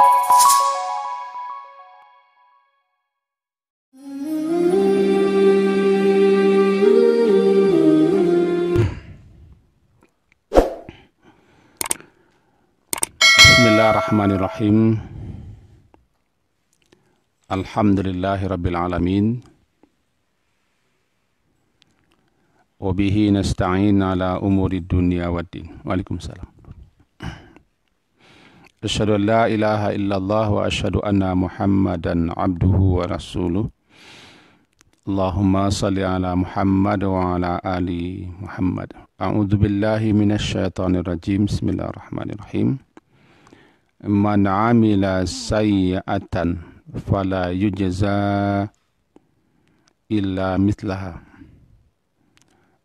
Bismillahirrahmanirrahim. Alhamdulillahi rabbil alamin. Wabihi nasta'in ala umuri dunia waddin. Waalaikumsalam. Asyhadu an la ilaha illallah wa asyhadu anna Muhammadan abduhu wa rasuluh. Allahumma salli ala Muhammad wa ala ali Muhammad. A'udzu billahi minasyaitonir rajim. Bismillahirrahmanirrahim. Man 'amila sayyi'atan fala yujza illa mithlaha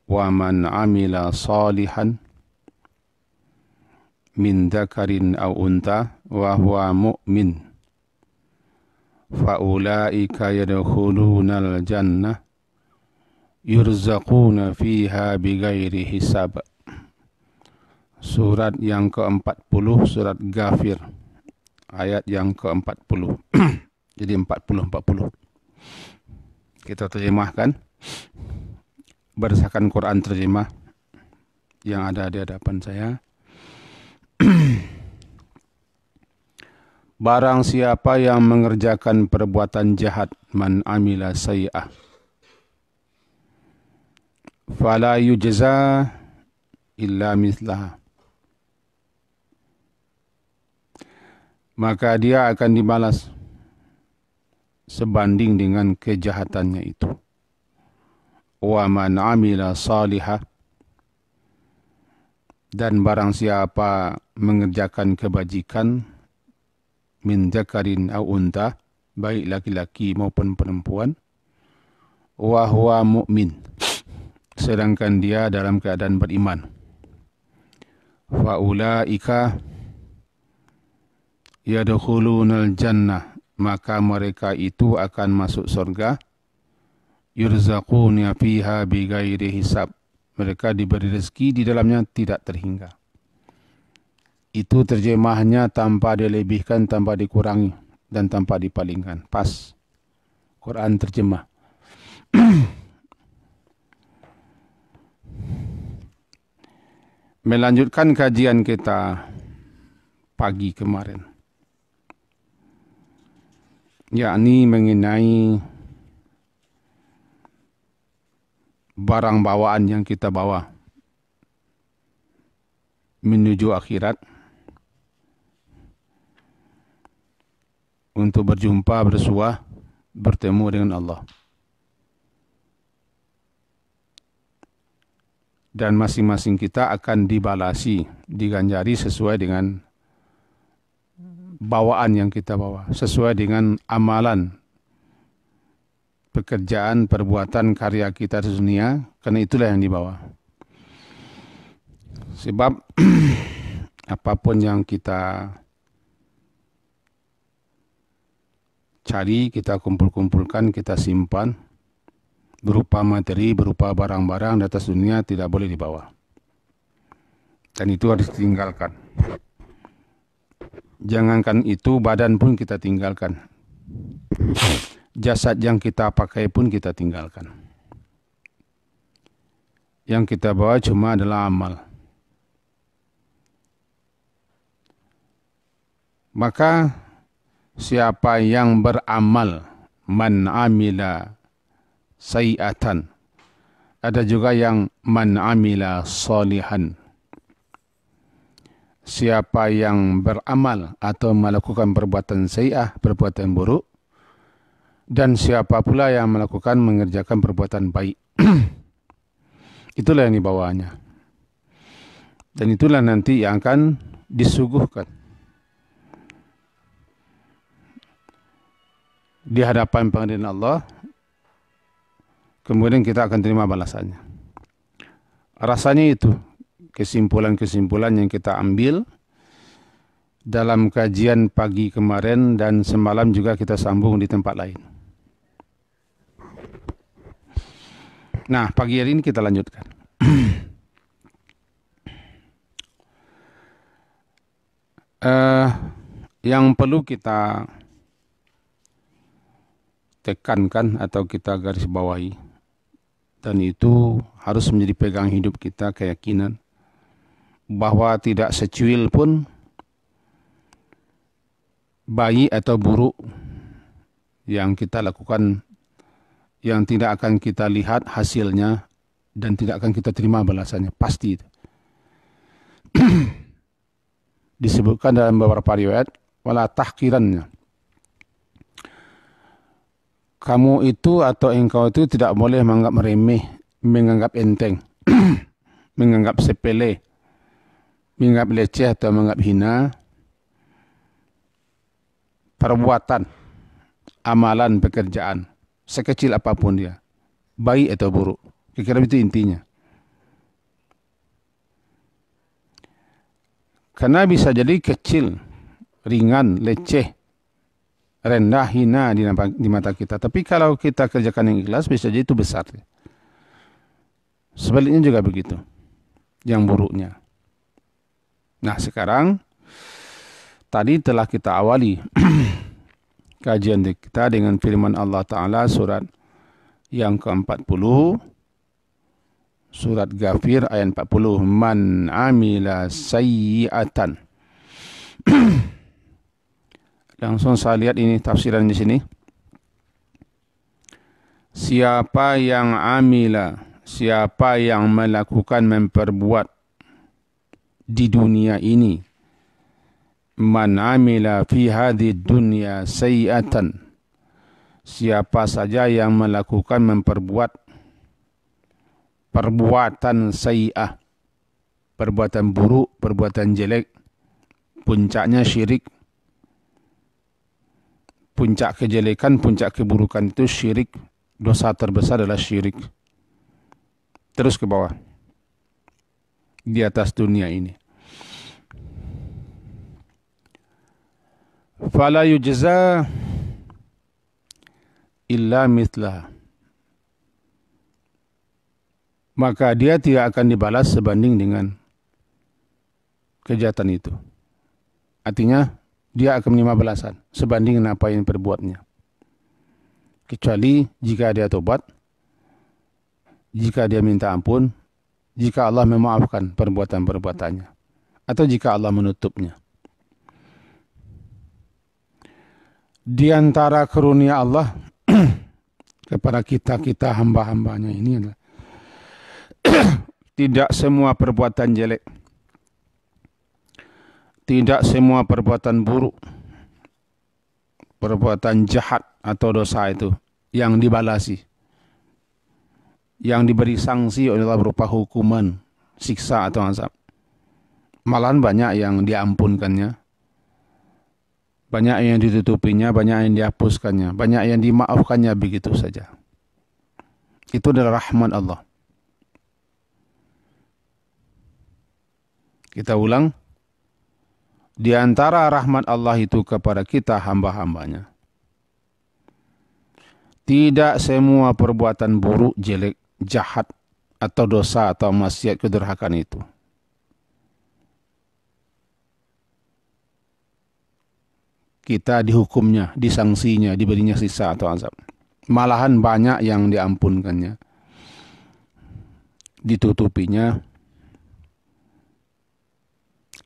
wa man 'amila salihan min dzakarin aw untha wa huwa mu'min fa ulaika yadkhulunal jannah yurzaquna fiha bighairi hisab. Surat yang ke-40, surat Ghafir, ayat yang ke-40. Jadi 40. Kita terjemahkan berdasarkan Quran terjemah yang ada di hadapan saya. Barang siapa yang mengerjakan perbuatan jahat, man amila sayyi'ah, fala yujza illa mithlaha, maka dia akan dibalas sebanding dengan kejahatannya itu. Wa man amila salihah, dan barang siapa mengerjakan kebajikan, min dzakarin aw untha, baik laki-laki maupun perempuan, wa huwa mu'min, sedangkan dia dalam keadaan beriman, fa ulaika yadkhulunal jannah, maka mereka itu akan masuk surga, yurzaquna fiha bighairi hisab, mereka diberi rezeki di dalamnya tidak terhingga. Itu terjemahnya tanpa dilebihkan, tanpa dikurangi, dan tanpa dipalingkan. Pas Quran terjemah. Melanjutkan kajian kita pagi kemarin, yakni mengenai barang bawaan yang kita bawa menuju akhirat untuk berjumpa, bersua, bertemu dengan Allah. Dan masing-masing kita akan dibalasi, diganjari sesuai dengan bawaan yang kita bawa, sesuai dengan amalan, pekerjaan, perbuatan, karya kita di dunia, karena itulah yang dibawa. Sebab apapun yang kita cari, kita kumpul-kumpulkan, kita simpan, berupa materi, berupa barang-barang di atas dunia, tidak boleh dibawa. Dan itu harus ditinggalkan. Jangankan itu, badan pun kita tinggalkan. Jasad yang kita pakai pun kita tinggalkan. Yang kita bawa cuma adalah amal. Maka siapa yang beramal, man amila sayyi'atan, ada juga yang man amila salihan. Siapa yang beramal atau melakukan perbuatan sayyi'ah, perbuatan buruk, dan siapa pula yang melakukan, mengerjakan perbuatan baik. Itulah yang dibawanya. Dan itulah nanti yang akan disuguhkan di hadapan pengadilan Allah. Kemudian kita akan terima balasannya. Rasanya itu kesimpulan-kesimpulan yang kita ambil dalam kajian pagi kemarin, dan semalam juga kita sambung di tempat lain. Nah, pagi hari ini kita lanjutkan. yang perlu kita tekankan atau kita garis bawahi, dan itu harus menjadi pegang hidup kita, keyakinan bahwa tidak secuil pun baik atau buruk yang kita lakukan yang tidak akan kita lihat hasilnya dan tidak akan kita terima balasannya, pasti itu. Disebutkan dalam beberapa riwayat, wala tahqirannya, kamu itu atau engkau itu tidak boleh menganggap remeh, menganggap enteng, menganggap sepele, menganggap leceh atau menganggap hina perbuatan, amalan, pekerjaan, sekecil apapun dia, baik atau buruk. Kira-kira itu intinya. Karena bisa jadi kecil, ringan, leceh, rendah, hina di mata kita. Tapi kalau kita kerjakan yang ikhlas, bisa jadi itu besar. Sebaliknya juga begitu, yang buruknya. Nah sekarang, tadi telah kita awali kajian kita dengan firman Allah Ta'ala surat yang ke-40, surat Ghafir ayat 40, man amila sayyi'atan. Langsung saya lihat ini tafsiran di sini. Siapa yang amila, siapa yang melakukan, memperbuat di dunia ini, man amila fi hadhihi dunya sayyi'atan, siapa saja yang melakukan, memperbuat perbuatan sayyi'ah, perbuatan buruk, perbuatan jelek, puncaknya syirik. Puncak kejelekan, puncak keburukan itu syirik. Dosa terbesar adalah syirik. Terus ke bawah, di atas dunia ini. Fala yujza illa mithlaha, maka dia tidak akan dibalas sebanding dengan kejahatan itu. Artinya dia akan menerima balasan sebanding dengan apa yang perbuatnya. Kecuali jika dia tobat, jika dia minta ampun, jika Allah memaafkan perbuatan-perbuatannya, atau jika Allah menutupnya. Di antara karunia Allah kepada kita hamba-hambanya ini adalah tidak semua perbuatan jelek, tidak semua perbuatan buruk, perbuatan jahat atau dosa itu yang dibalasi, yang diberi sanksi oleh Allah berupa hukuman, siksa atau azab. Malahan banyak yang diampunkannya, banyak yang ditutupinya, banyak yang dihapuskannya, banyak yang dimaafkannya begitu saja. Itu adalah rahmat Allah. Kita ulang. Di antara rahmat Allah itu kepada kita hamba-hambanya, tidak semua perbuatan buruk, jelek, jahat, atau dosa, atau maksiat, kedurhakaan itu kita dihukumnya, disangsinya, diberinya siksa atau azab. Malahan banyak yang diampunkannya, ditutupinya,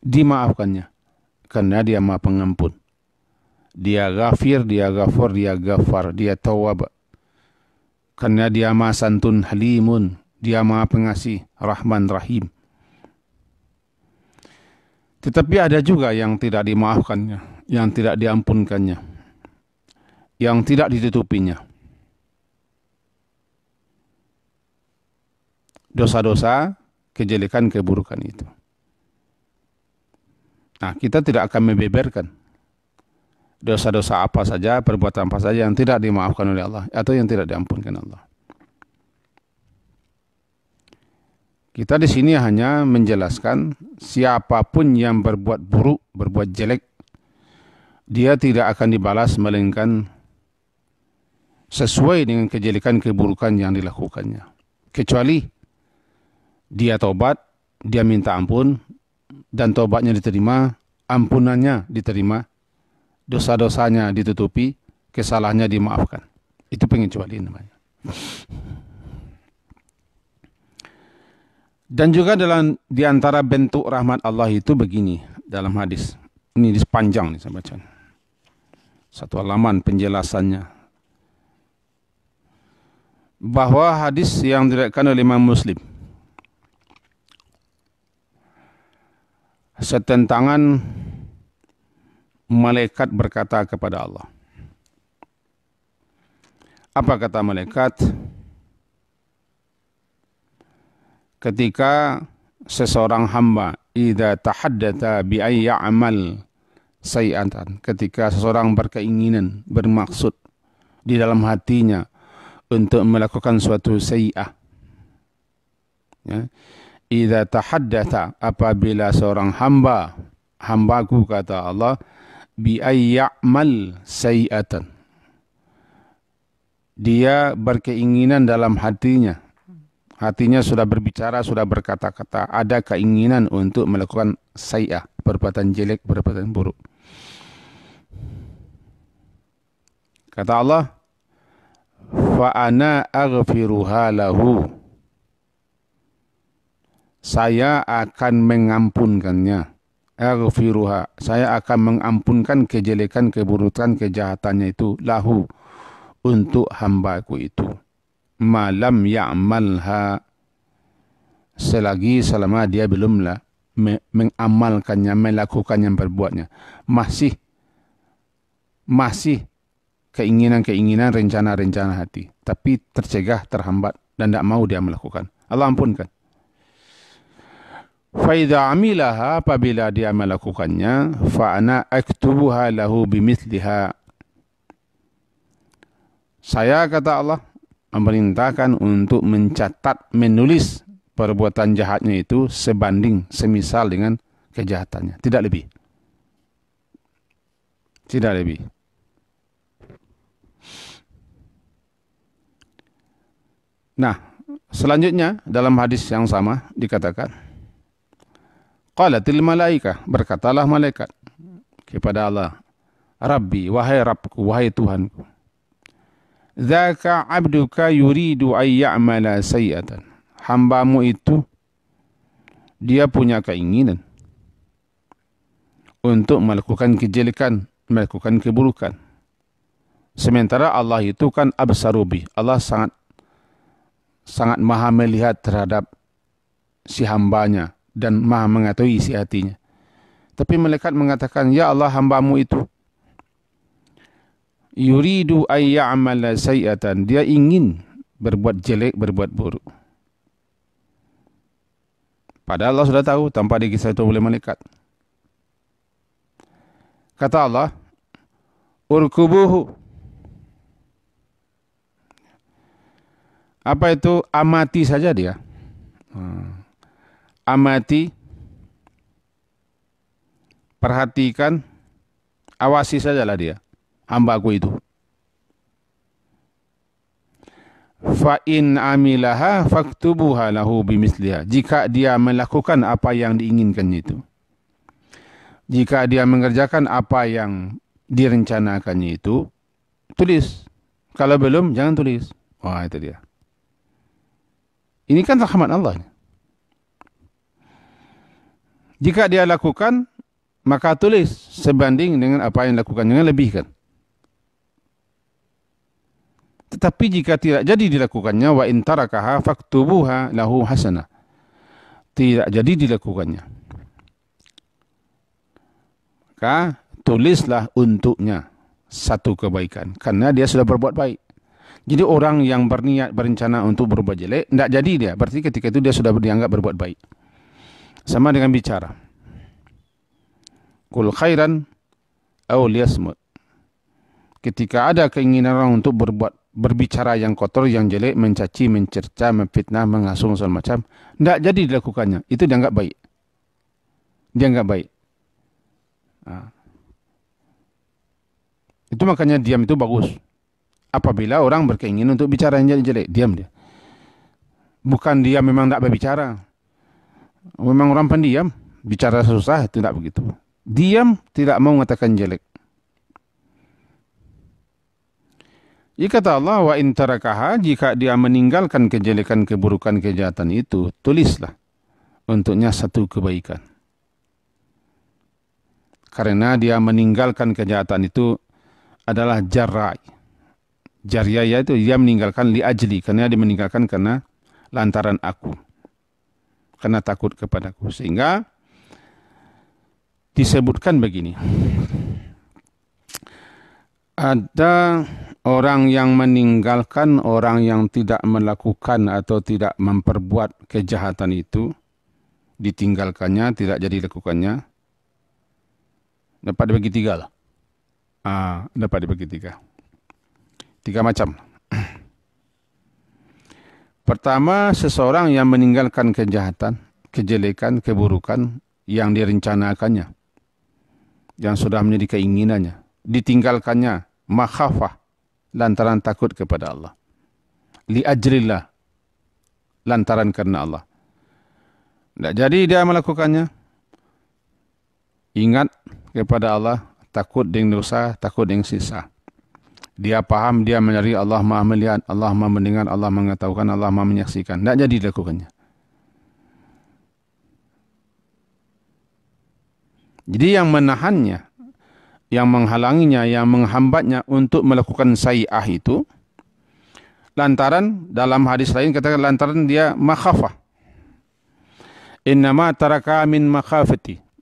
dimaafkannya. Karena dia Maha Pengampun. Dia Ghafir, dia Ghafur, dia Ghaffar, dia Tawwab. Karena dia Maha Santun, Halimun, dia Maha Pengasih, Rahman, Rahim. Tetapi ada juga yang tidak dimaafkannya, yang tidak diampunkannya, yang tidak ditutupinya. Dosa-dosa, kejelekan, keburukan itu. Nah, kita tidak akan membeberkan dosa-dosa apa saja, perbuatan apa saja yang tidak dimaafkan oleh Allah atau yang tidak diampunkan Allah. Kita di sini hanya menjelaskan siapapun yang berbuat buruk, berbuat jelek, dia tidak akan dibalas melainkan sesuai dengan kejelekan, keburukan yang dilakukannya. Kecuali dia tobat, dia minta ampun, dan tobatnya diterima, ampunannya diterima, dosa-dosanya ditutupi, kesalahannya dimaafkan. Itu pengecualian namanya. Dan juga di antara bentuk rahmat Allah itu begini dalam hadis. Ini sepanjang nih saya baca. Satu halaman penjelasannya. Bahwa hadis yang diriwayatkan oleh Imam Muslim setentangan malaikat berkata kepada Allah. Apa kata malaikat? Ketika seseorang hamba idza tahaddatsa bi ay ya'mal sayi'atan, ketika seseorang berkeinginan, bermaksud di dalam hatinya untuk melakukan suatu sayi'ah, ya, idza tahaddatsa, apabila seorang hambaku kata Allah, bi ay ya'mal sayi'atan, dia berkeinginan dalam hatinya sudah berbicara, sudah berkata-kata, ada keinginan untuk melakukan sayi'ah, perbuatan jelek, perbuatan buruk. Kata Allah, fa ana aghfiruha lahu, saya akan mengampunkannya. Aghfiruha, saya akan mengampunkan kejelekan, keburukan, kejahatannya itu, lahu, untuk hambaku itu. Malam ya'malha, selama dia belumlah mengamalkannya, melakukannya, berbuatnya. Masih keinginan-keinginan, rencana-rencana hati, tapi tercegah, terhambat, dan tidak mau dia melakukan. Allah ampunkan. Faidha amilaha, apabila dia melakukannya, fa'ana aktubuha lahu bimithliha, saya, kata Allah, memerintahkan untuk mencatat, menulis perbuatan jahatnya itu sebanding, semisal dengan kejahatannya. Tidak lebih. Tidak lebih. Nah, selanjutnya dalam hadis yang sama dikatakan, qalatil malaikah, berkatalah malaikat kepada Allah, Rabbi, wahai Rabbku, wahai Tuhanku, dzaka abduka yuridu ay ya'mala sayi'atan, hambamu itu dia punya keinginan untuk melakukan kejelekan, melakukan keburukan. Sementara Allah itu kan absarubi, Allah sangat maha melihat terhadap si hambanya dan maha mengetahui isi hatinya. Tapi malaikat mengatakan, ya Allah, hambamu itu yuridu ay ya'mala sayi'atan, dia ingin berbuat jelek, berbuat buruk. Padahal Allah sudah tahu tanpa dikisah itu oleh malaikat. Kata Allah, urkubuhu, apa itu? Amati saja dia. Amati, perhatikan, awasi sajalah dia, hambaku itu. Fa in amilaha faktubuha lahu bimisliha, jika dia melakukan apa yang diinginkannya itu, jika dia mengerjakan apa yang direncanakannya itu, tulis. Kalau belum, jangan tulis. Wah, itu dia. Ini kan rahmat Allah. Jika dia lakukan, maka tulis sebanding dengan apa yang dilakukan, jangan lebihkan. Tetapi jika tidak jadi dilakukannya, wa in tarakaha faktubuha lahu hasanah, tidak jadi dilakukannya, maka tulislah untuknya satu kebaikan, karena dia sudah berbuat baik. Jadi orang yang berniat, berencana untuk berbuat jelek, tidak jadi dia, berarti ketika itu dia sudah dianggap berbuat baik. Sama dengan bicara, kul khairan aw liyasmut, ketika ada keinginan orang untuk berbicara yang kotor, yang jelek, mencaci, mencerca, memfitnah, mengasung segala macam, tidak jadi dilakukannya, itu dianggap baik. Dianggap baik. Itu makanya diam itu bagus. Apabila orang berkeinginan untuk bicara yang jelek, diam dia. Bukan dia memang tidak berbicara. Memang orang pendiam, bicara susah, itu tidak begitu. Diam, tidak mau mengatakan jelek. Kata Allah, wa in tarakaha, jika dia meninggalkan kejelekan, keburukan, kejahatan itu, tulislah untuknya satu kebaikan. Karena dia meninggalkan kejahatan itu adalah jarai. Jariyah itu dia meninggalkan li ajli, karena dia meninggalkan karena lantaran aku. Karena takut kepadaku. Sehingga disebutkan begini. Ada orang yang meninggalkan, orang yang tidak melakukan atau tidak memperbuat kejahatan itu, ditinggalkannya, tidak jadi lakukannya, dapat dibagi tiga lah. Dapat dibagi tiga. Tiga macam. Pertama, seseorang yang meninggalkan kejahatan, kejelekan, keburukan yang direncanakannya, yang sudah menjadi keinginannya, ditinggalkannya, makhafah, lantaran takut kepada Allah. Li ajrillah, lantaran karena Allah. Tidak jadi dia melakukannya. Ingat kepada Allah, takut dengan dosa, takut dengan sisa. Dia paham, dia mencari Allah Maha melihat, Allah Maha mendengar, Allah mengetahukan, Allah Maha menyaksikan. Tidak jadi dilakukannya. Jadi yang menahannya, yang menghalanginya, yang menghambatnya untuk melakukan sayi'ah itu, lantaran dalam hadis lain katakan lantaran dia makhafah. Innama taraka min makhafati.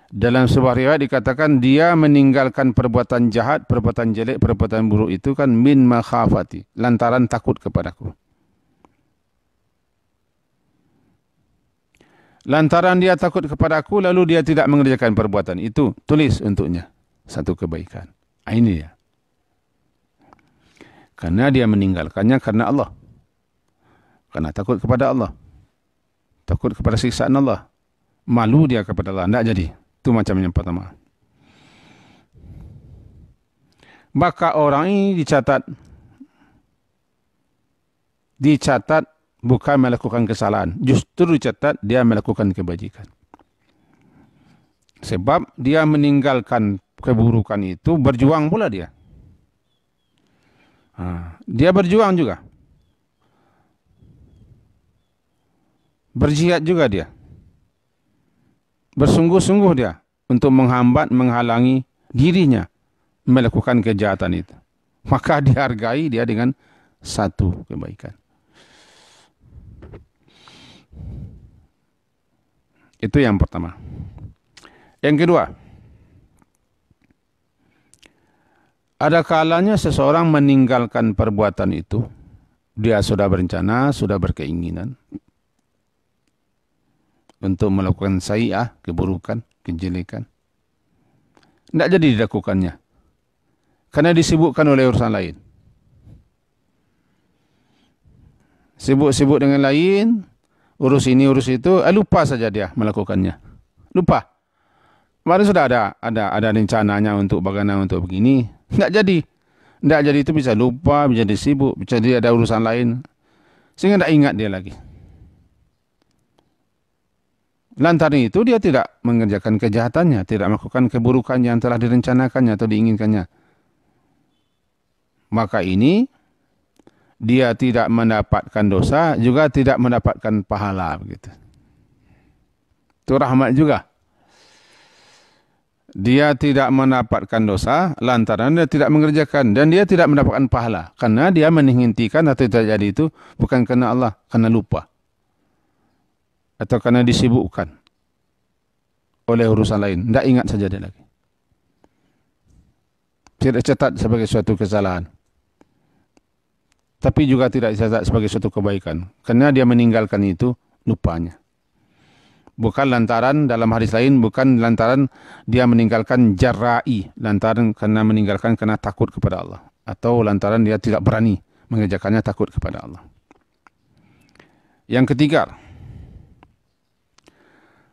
Dalam sebuah riwayat dikatakan dia meninggalkan perbuatan jahat, perbuatan jelek, perbuatan buruk itu kan min makhafati, lantaran takut kepadaku. Lantaran dia takut kepadaku, lalu dia tidak mengerjakan perbuatan itu, tulis untuknya satu kebaikan. Ini dia. Karena dia meninggalkannya karena Allah. Karena takut kepada Allah. Takut kepada siksaan Allah. Malu dia kepada Allah. Tidak jadi. Itu macam yang pertama. Maka orang ini dicatat bukan melakukan kesalahan. Justru dicatat dia melakukan kebajikan. Sebab dia meninggalkan keburukan itu, berjuang pula dia. Dia berjuang juga. Berjihad juga dia. Bersungguh-sungguh dia untuk menghambat, menghalangi dirinya melakukan kejahatan itu. Maka dihargai dia dengan satu kebaikan. Itu yang pertama. Yang kedua, ada kalanya seseorang meninggalkan perbuatan itu. Dia sudah berencana, sudah berkeinginan untuk melakukan sayi'ah, keburukan, kejelekan. Tidak jadi dilakukannya. Karena disibukkan oleh urusan lain. Sibuk-sibuk dengan lain, urus ini, urus itu, lupa saja dia melakukannya. Lupa. Kemarin sudah ada rencananya untuk bagaimana untuk begini. Tidak jadi. Tidak jadi itu bisa lupa, bisa disibuk, bisa dia ada urusan lain. Sehingga tidak ingat dia lagi. Lantaran itu dia tidak mengerjakan kejahatannya, tidak melakukan keburukan yang telah direncanakannya atau diinginkannya. Maka ini dia tidak mendapatkan dosa, juga tidak mendapatkan pahala begitu. Itu rahmat juga. Dia tidak mendapatkan dosa lantaran dia tidak mengerjakan, dan dia tidak mendapatkan pahala karena dia menghentikan atau tidak jadi itu bukan karena Allah, karena lupa atau karena disibukkan oleh urusan lain. Tidak ingat saja dia lagi. Tidak catat sebagai suatu kesalahan, tapi juga tidak dicatat sebagai suatu kebaikan karena dia meninggalkan itu lupanya. Bukan lantaran dalam hadis lain, bukan lantaran dia meninggalkan jarai, lantaran karena meninggalkan karena takut kepada Allah, atau lantaran dia tidak berani mengerjakannya takut kepada Allah. Yang ketiga,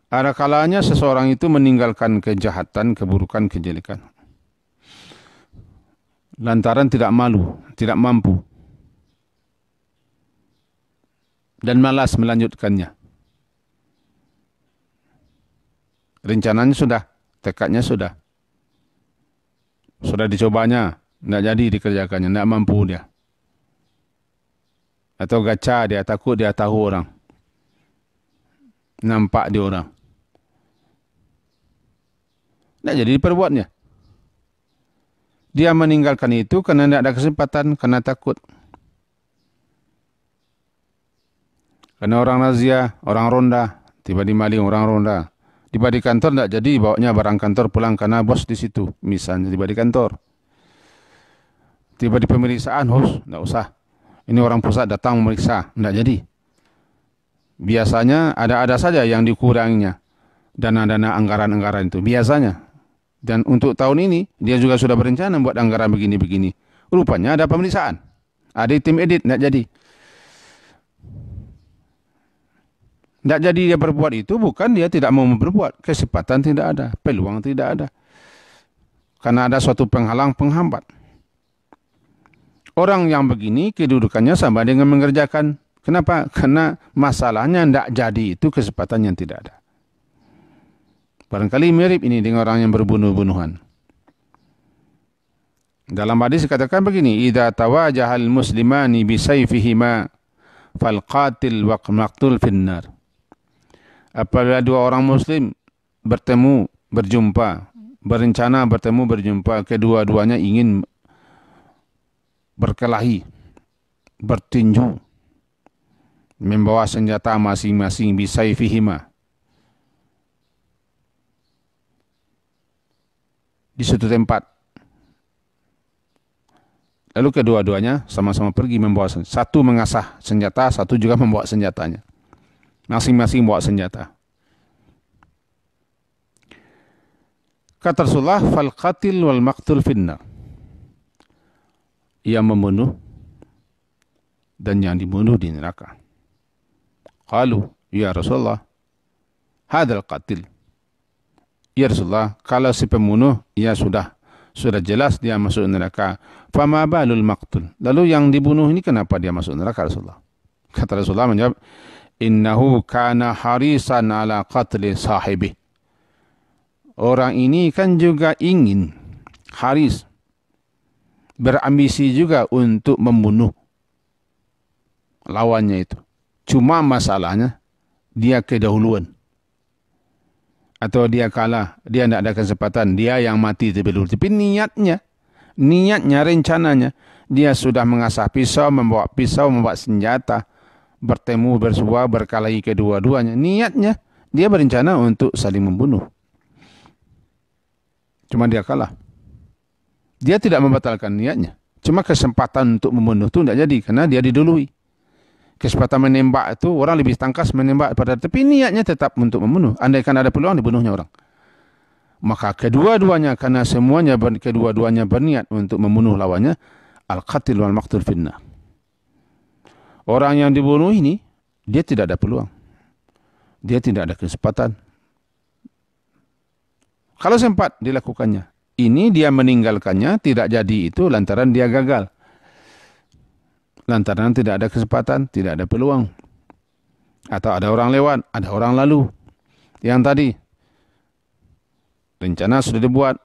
ada kalanya seseorang itu meninggalkan kejahatan, keburukan, kejelekan lantaran tidak malu, tidak mampu, dan malas melanjutkannya. Rencananya sudah, tekadnya sudah dicobanya, Tidak jadi dikerjakannya, tidak mampu dia. Atau gacha dia, takut dia tahu orang. Nampak dia orang. Tidak jadi diperbuatnya. Dia meninggalkan itu karena tidak ada kesempatan, karena takut. Karena orang razia, orang ronda, tiba di maling orang ronda. Tiba di kantor tidak jadi bawanya barang kantor pulang karena bos di situ. Misalnya tiba di kantor. Tiba di pemeriksaan, tidak usah. Ini orang pusat datang memeriksa, tidak jadi. Biasanya ada saja yang dikuranginya. Dana-dana anggaran-anggaran itu, biasanya. Dan untuk tahun ini, dia juga sudah berencana buat anggaran begini-begini. Rupanya ada pemeriksaan. Ada tim edit, tidak jadi. Tidak jadi dia berbuat itu, bukan dia tidak mau berbuat. Kesempatan tidak ada, peluang tidak ada. Karena ada suatu penghalang, penghambat. Orang yang begini, kedudukannya sama dengan mengerjakan. Kenapa? Karena masalahnya tidak jadi itu, kesempatan yang tidak ada. Barangkali mirip ini dengan orang yang berbunuh-bunuhan. Dalam hadis dikatakan begini, idza tawajahal muslimani bisayfihima fal qatil wal maqtul finnar. Apabila dua orang muslim bertemu, berjumpa, berencana bertemu, berjumpa, kedua-duanya ingin berkelahi, bertinju, membawa senjata masing-masing bisayfihima. Di suatu tempat. Lalu kedua-duanya sama-sama pergi membawa senjata. Satu mengasah senjata, satu juga membawa senjatanya. Masing-masing bawa senjata. Kata Rasulullah, fal qatil wal maqtul finnar. Yang membunuh dan yang dibunuh di neraka. Qalu, ya Rasulullah, hadal qatil. Ya Rasulullah, kalau si pembunuh, ya sudah jelas dia masuk neraka. Fama balul maqtul. Lalu yang dibunuh ini kenapa dia masuk neraka Rasulullah? Kata Rasulullah menjawab, innahu kana harisan ala qatli sahibih. Orang ini kan juga ingin, haris, berambisi juga untuk membunuh lawannya itu. Cuma masalahnya, dia kedahuluan. Atau dia kalah, dia tidak ada kesempatan, dia yang mati terlebih dahulu. Tapi niatnya, rencananya, dia sudah mengasah pisau, membawa senjata, bertemu, bersua, berkelahi kedua-duanya. Niatnya, dia berencana untuk saling membunuh. Cuma dia kalah. Dia tidak membatalkan niatnya. Cuma kesempatan untuk membunuh itu tidak jadi, karena dia didului. Kesempatan menembak itu orang lebih tangkas menembak pada, tapi niatnya tetap untuk membunuh. Andaikan ada peluang dibunuhnya orang. Maka kedua-duanya, karena kedua-duanya berniat untuk membunuh lawannya, al-qatil wal maqtul finnar. Orang yang dibunuh ini, dia tidak ada peluang. Dia tidak ada kesempatan. Kalau sempat dilakukannya, ini dia meninggalkannya, tidak jadi itu lantaran dia gagal. Lantaran tidak ada kesempatan, tidak ada peluang. Atau ada orang lewat, ada orang lalu. Yang tadi, rencana sudah dibuat.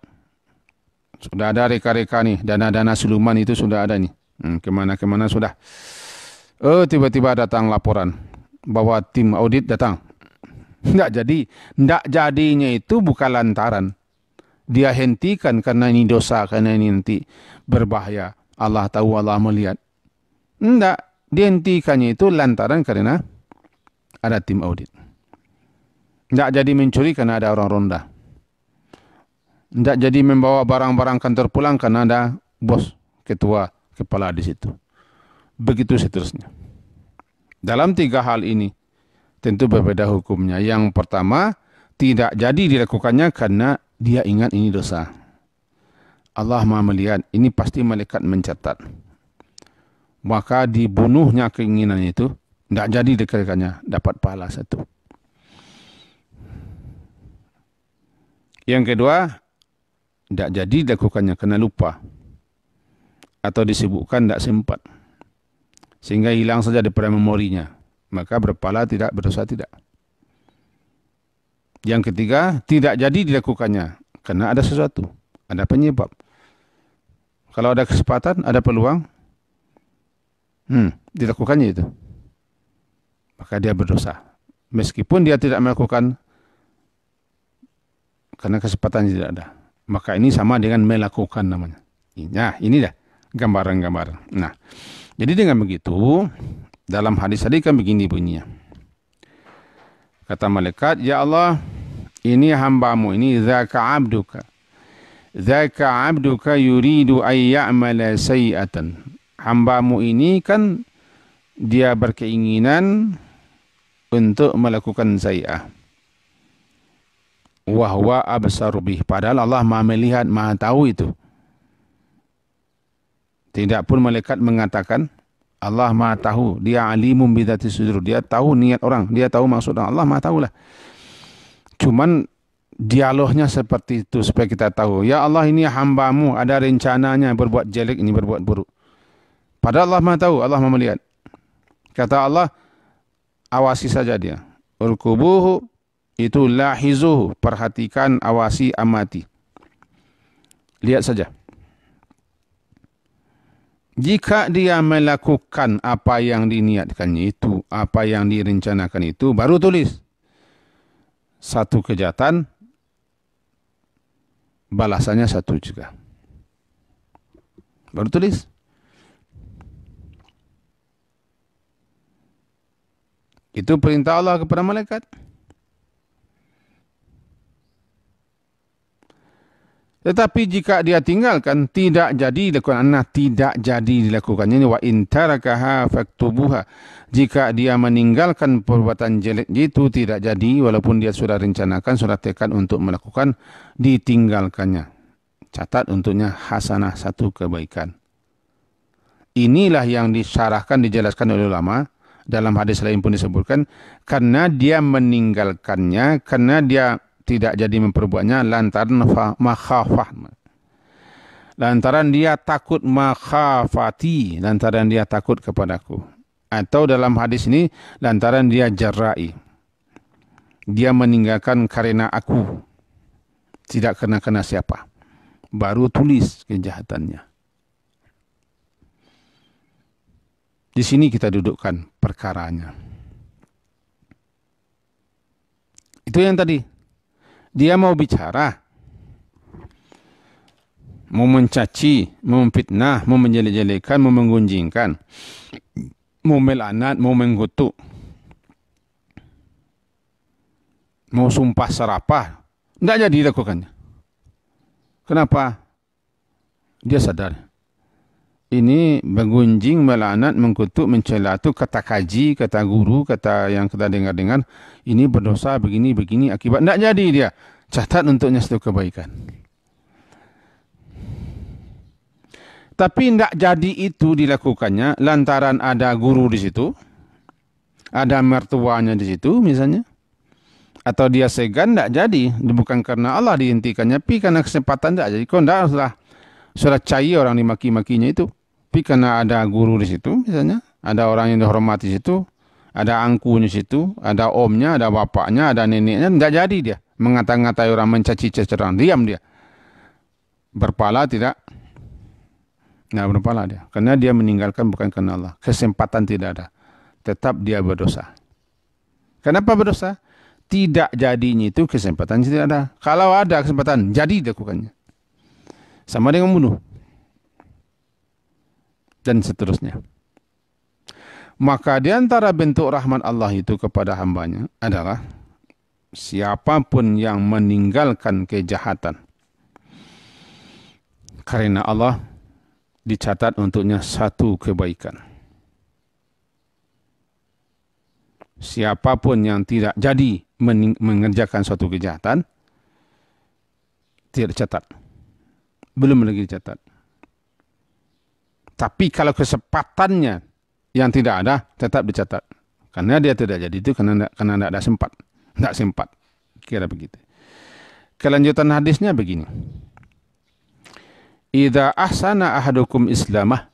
Sudah ada reka-reka nih, dana-dana siluman itu sudah ada nih. Kemana-kemana sudah. Tiba-tiba datang laporan bahwa tim audit datang. Tidak jadi. Tidak jadinya itu bukan lantaran dia hentikan karena ini dosa, karena ini nanti berbahaya. Allah tahu, Allah melihat. Tidak, dihentikannya itu lantaran karena ada tim audit. Tidak jadi mencuri karena ada orang ronda. Tidak jadi membawa barang-barang kantor pulang karena ada bos, ketua, kepala di situ. Begitu seterusnya. Dalam 3 hal ini tentu berbeda hukumnya. Yang pertama, tidak jadi dilakukannya karena dia ingat ini dosa. Allah Maha melihat, ini pasti malaikat mencatat. Maka dibunuhnya keinginan itu, tidak jadi dikerjakannya, dapat pahala 1. Yang kedua, tidak jadi dilakukannya karena lupa. Atau disibukkan, tidak sempat. Sehingga hilang saja daripada memorinya. Maka berpahala tidak, berdosa tidak. Yang ketiga, tidak jadi dilakukannya karena ada sesuatu, ada penyebab. Kalau ada kesempatan, ada peluang, dilakukannya itu. Maka dia berdosa. Meskipun dia tidak melakukan karena kesempatan tidak ada. Maka ini sama dengan melakukan namanya. Nah, ini dah gambaran-gambaran. Nah, jadi dengan begitu, dalam hadis tadi kan begini bunyinya. Kata malaikat, ya Allah, ini hambamu, ini dzaka abduka. Dzaka abduka yuridu ay ya'mala sayi'atan. Hambamu ini kan dia berkeinginan untuk melakukan sayi'ah. Wa huwa absaru bih. Padahal Allah Maha melihat, Maha tahu itu. Tidak pun malaikat mengatakan Allah Maha tahu, dia alimum bidzati sudur, dia tahu niat orang, dia tahu maksud orang. Allah Maha tahu lah. Cuman dialognya seperti itu supaya kita tahu, ya Allah, ini hambamu ada rencananya berbuat jelek, ini berbuat buruk. Padahal Allah Maha tahu, Allah Maha melihat. Kata Allah, awasi saja dia. Urkubuhu, itu lahizuhu, perhatikan, awasi, amati. Lihat saja. Jika dia melakukan apa yang diniatkannya itu, apa yang direncanakan itu, baru tulis. Satu kejahatan, balasannya satu juga. Baru tulis. Itu perintah Allah kepada malaikat. Tetapi jika dia tinggalkan, tidak jadi dilakukan. Tidak jadi dilakukannya. Ini wa in tarakaha faktubuha. Jika dia meninggalkan perbuatan jelek itu, tidak jadi, walaupun dia sudah rencanakan, sudah tekad untuk melakukan, ditinggalkannya. Catat untuknya hasanah, satu kebaikan. Inilah yang disyarahkan, dijelaskan oleh ulama. Dalam hadis lain pun disebutkan, karena dia meninggalkannya, karena dia tidak jadi memperbuatnya lantaran makhafah. Lantaran dia takut makhafati, lantaran dia takut kepadaku. Atau dalam hadis ini, lantaran dia jarai. Dia meninggalkan karena aku. Tidak kena siapa. Baru tulis kejahatannya. Di sini kita dudukkan perkaranya. Itu yang tadi. Dia mau bicara, mau mencaci, mau memfitnah, mau menjelek-jelekan, mau menggunjingkan, mau melaknat, mau mengutuk, mau sumpah serapah, tidak jadi dilakukannya. Kenapa? Dia sadar. Ini menggunjing, melaknat, mengkutuk, mencela itu kata kaji, kata guru, kata yang kita dengar-dengar. Ini berdosa begini akibat. Tidak jadi dia. Catat untuknya satu kebaikan. Tapi tidak jadi itu dilakukannya lantaran ada guru di situ. Ada mertuanya di situ misalnya. Atau dia segan, tidak jadi. Bukan karena Allah dihentikannya, tapi karena kesempatan tidak jadi. Kok tidak sudah cair orang dimaki-makinya itu. Tapi karena ada guru di situ misalnya. Ada orang yang dihormati di situ. Ada angkunya situ, ada omnya, ada bapaknya, ada neneknya, tidak jadi dia mengata-ngatai orang, mencaci orang, diam dia. Berpala tidak? Tidak berpala dia, karena dia meninggalkan bukan karena Allah. Kesempatan tidak ada, tetap dia berdosa. Kenapa berdosa? Tidak jadinya itu kesempatan tidak ada. Kalau ada kesempatan, jadi dilakukannya. Sama dengan bunuh. Dan seterusnya. Maka di antara bentuk rahmat Allah itu kepada hambanya adalah siapapun yang meninggalkan kejahatan karena Allah, dicatat untuknya satu kebaikan. Siapapun yang tidak jadi mengerjakan suatu kejahatan, tidak dicatat. Belum lagi dicatat. Tapi kalau kesempatannya yang tidak ada, tetap dicatat. Karena dia tidak jadi itu karena tidak ada sempat. Tidak sempat. Kira begitu. Kelanjutan hadisnya begini. Idza ahsana ahadukum islamah.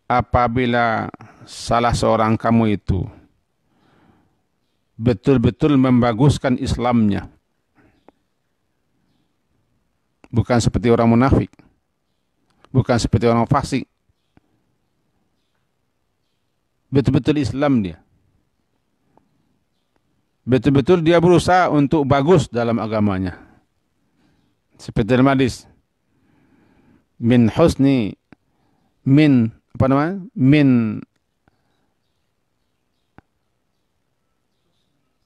Apabila salah seorang kamu itu betul-betul membaguskan Islamnya. Bukan seperti orang munafik. bukan seperti orang fasik. Betul-betul Islam dia. Betul-betul dia berusaha untuk bagus dalam agamanya. Seperti dalam hadis, min husni min apa namanya? Min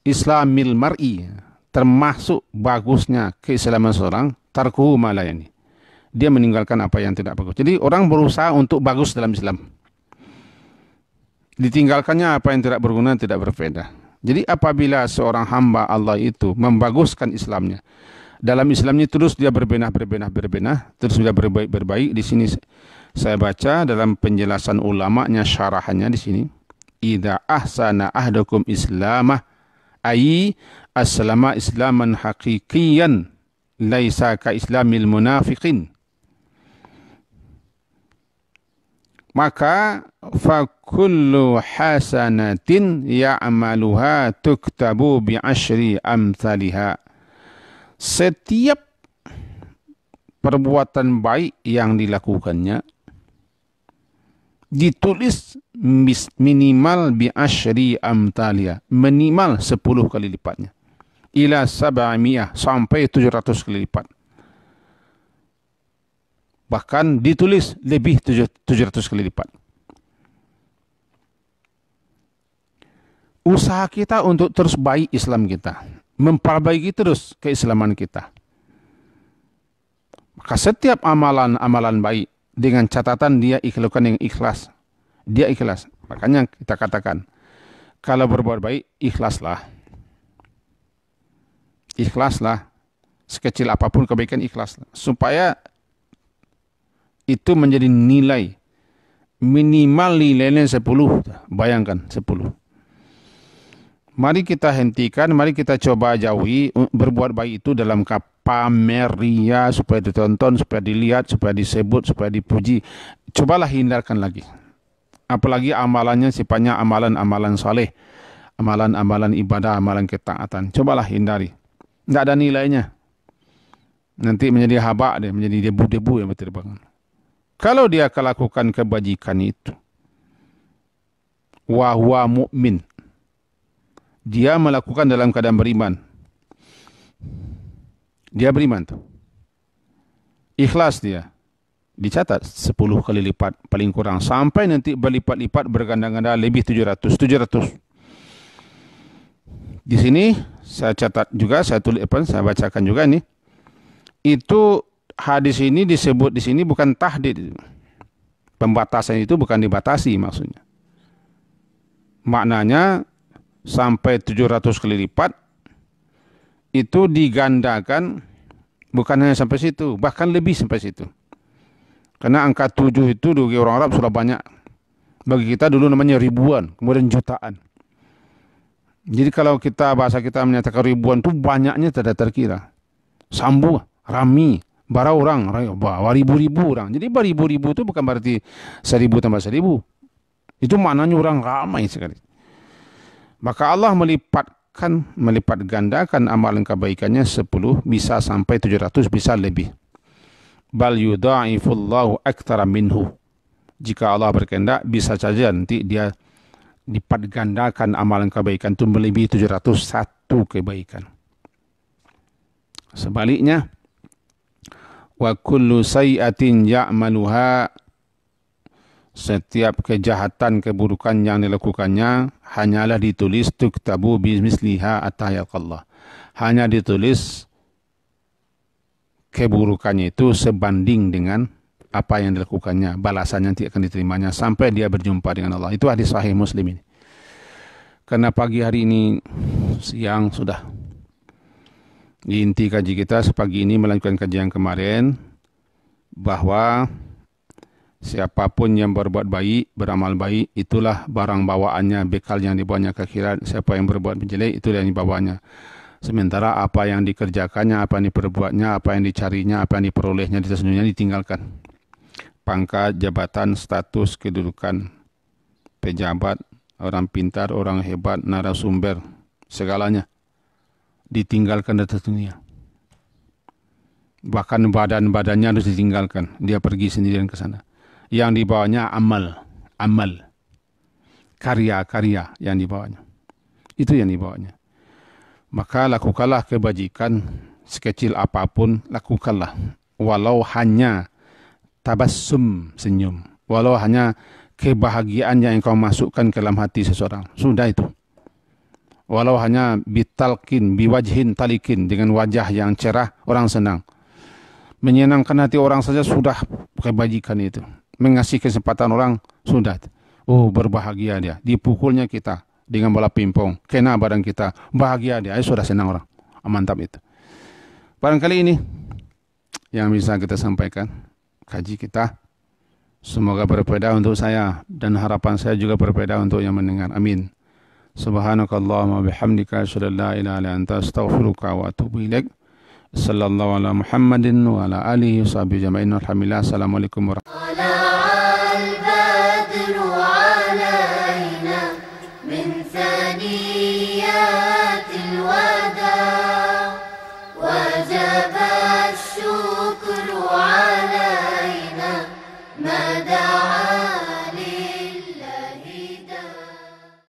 Islamil mar'i, termasuk bagusnya keislaman seorang, tarkuhu ma la yani. Dia meninggalkan apa yang tidak bagus. Jadi orang berusaha untuk bagus dalam Islam. Ditinggalkannya apa yang tidak berguna, tidak berfaedah. Jadi apabila seorang hamba Allah itu membaguskan Islamnya, dalam Islamnya terus dia berbenah, terus dia berbaik. Di sini saya baca dalam penjelasan ulamanya, syarahannya di sini, idza ahsana ahdakum islamah ay aslama islaman haqiqiyan laisa ka islamil munafiqin, maka fakullu hasanatin ya'maluha tuktabu bi'ashri amthaliha. Setiap perbuatan baik yang dilakukannya ditulis minimal bi'ashri amthaliha, minimal 10 kali lipatnya, ila 700 sampai 700 kali lipat. Bahkan ditulis lebih 700 kali lipat. Usaha kita untuk terus baik Islam kita, memperbaiki terus keislaman kita. Maka setiap amalan baik dengan catatan dia ikhlaskan yang ikhlas. Dia ikhlas. Makanya kita katakan, kalau berbuat baik, ikhlaslah. Ikhlaslah. Sekecil apapun kebaikan, ikhlaslah. Supaya itu menjadi nilai. Minimal nilainya 10. Bayangkan, 10. Mari kita hentikan, mari kita coba jauhi berbuat baik itu dalam pamer ria, supaya ditonton, supaya dilihat, supaya disebut, supaya dipuji. Cobalah hindarkan lagi. Apalagi amalannya sifatnya amalan-amalan saleh, amalan-amalan ibadah, amalan ketaatan. Cobalah hindari. Tidak ada nilainya. Nanti menjadi haba, dia menjadi debu-debu yang berterbangan. Kalau dia lakukan kebajikan itu, wa huwa mu'min, dia melakukan dalam keadaan beriman. Dia beriman tuh. Ikhlas dia. Dicatat 10 kali lipat paling kurang. Sampai nanti berlipat-lipat berganda-ganda lebih 700. Di sini saya catat juga, saya tulis saya bacakan juga nih. Itu hadis ini disebut di sini bukan tahdid. Pembatasan itu bukan dibatasi maksudnya. Maknanya sampai 700 kali lipat itu digandakan, bukan hanya sampai situ, bahkan lebih sampai situ. Karena angka 7 itu bagi orang Arab sudah banyak. Bagi kita dulu namanya ribuan, kemudian jutaan. Jadi kalau bahasa kita menyatakan ribuan itu banyaknya tidak terkira. Sambu, rami, bara orang, ribu-ribu orang. Jadi beribu-ribu itu bukan berarti 1000 tambah 1000. Itu maknanya orang ramai sekali. Maka Allah melipat gandakan amalan kebaikannya 10, bisa sampai 700, bisa lebih. Bal yudha'ifullahu aktsara minhu. Jika Allah berkehendak, bisa saja nanti dia lipat gandakan amalan kebaikan itu melebihi 701 kebaikan. Sebaliknya, wa kullu sayyi'atin ya'maluha, setiap kejahatan, keburukan yang dilakukannya hanyalah ditulis tuktabu bismisliha atayaqallah. Hanya ditulis keburukannya itu sebanding dengan apa yang dilakukannya, balasannya nanti akan diterimanya sampai dia berjumpa dengan Allah. Itu hadis sahih Muslim ini. Karena pagi hari ini siang sudah di inti kaji kita sepagi ini melanjutkan kajian kemarin bahwa siapapun yang berbuat baik, beramal baik, itulah barang bawaannya, bekal yang dibawanya ke akhirat. Siapa yang berbuat jelek, itu yang dibawanya. Sementara apa yang dikerjakannya, apa yang diperbuatnya, apa yang dicarinya, apa yang diperolehnya, sesungguhnya ditinggalkan. Pangkat, jabatan, status, kedudukan, pejabat, orang pintar, orang hebat, narasumber, segalanya ditinggalkan dari dunia. Bahkan badan-badannya harus ditinggalkan. Dia pergi sendirian ke sana. Yang dibawanya amal. Karya-karya yang dibawanya. Itu yang dibawanya. Maka lakukanlah kebajikan sekecil apapun, lakukanlah. Walau hanya tabassum, senyum. Walau hanya kebahagiaan yang engkau masukkan ke dalam hati seseorang. Sudah itu. Walau hanya bitalkin, biwajhin talikin, dengan wajah yang cerah, orang senang. Menyenangkan hati orang saja sudah kebajikan itu. Mengasih kesempatan orang, sudah. Oh, berbahagia dia. Dipukulnya kita dengan bola pingpong. Kena badan kita. Bahagia dia. Sudah senang orang. Mantap itu. Barangkali ini yang bisa kita sampaikan. Kaji kita. Semoga berbeda untuk saya. Dan harapan saya juga berbeda untuk yang mendengar. Amin. Subhanakallahumma bihamdika asyhadu an la ilaha illa anta astaghfiruka wa atubu ilaik. Sallallahu ala Muhammadin wa ala alihi wa sahbihi jama'in. Alhamdulillah. Assalamualaikum warahmatullahi wabarakatuh.